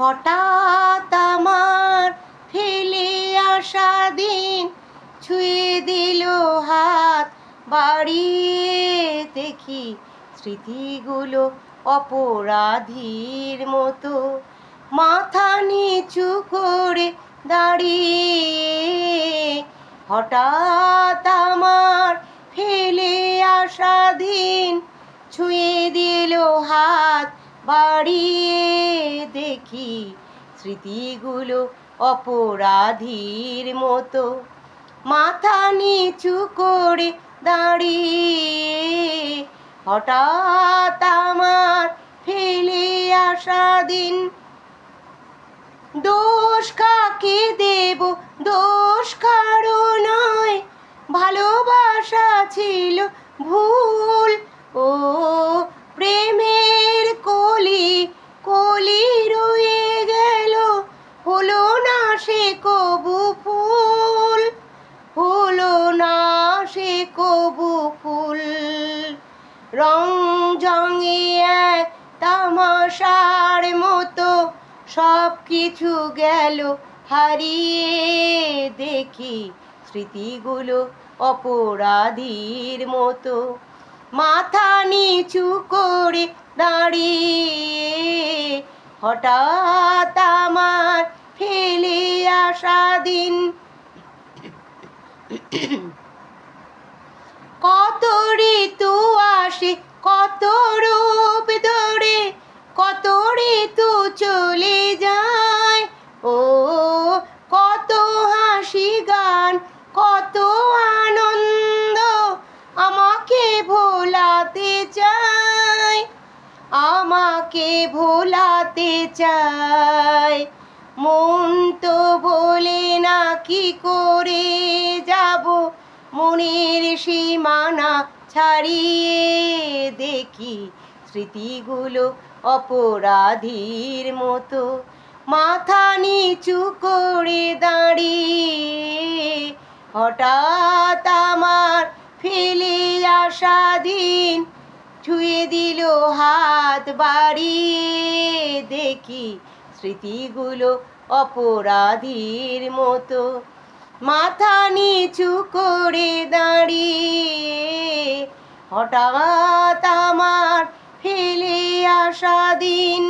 হঠাৎ আমার ফেলে আসা দিন ছুঁয়ে দিল হাত বাড়িয়ে, দেখি স্মৃতিগুলো অপরাধীর মতো মাথা নিচু করে দাঁড়িয়ে। হঠাৎ আমার ফেলে আসা দিন ছুঁয়ে দিল হাত বাড়িয়ে, দেখি স্মৃতিগুলো অপরাধীর মতো মাথা নিচু করে দাঁড়িয়ে। হঠাৎ আমার ফেলে আসা দিন। দোষ কাকে দেব, দোষ কারো নয়, ভালোবাসা ছিল ভুল। ও প্রেমের কলি কলি রয়ে গেল, হলো না সে কবু ফুল, হলো না সে কবু ফুল। রং জঙে এক তামাশার মতো সব কিছু গেল হারিয়ে, দেখি স্মৃতিগুলো অপরাধীর মতো মাথা নিচু করে দাঁড়িয়ে। হঠাৎ আমার ফেলে আসা দিন। কত ঋতু আসে কত রূপ ধরে, কত ঋতু চলে যায়। ও কত হাসি গান কত আনন্দ আমাকে ভোলাতে চায়, আমাকে ভোলাতে চায়। মন তো বলে না কি করে যাব মনের সীমানা ছাড়িয়ে, দেখি স্মৃতিগুলো অপরাধীর মতো মাথা নিচু করে দাঁড়িয়ে। হঠাৎ আমার ফেলে আসা দিন ছুঁয়ে দিল হাত বাড়িয়ে, দেখি স্মৃতিগুলো অপরাধীর মতো মাথা নিচু করে দাঁড়িয়ে। হঠাৎ আমার ফেলে আসা দিন।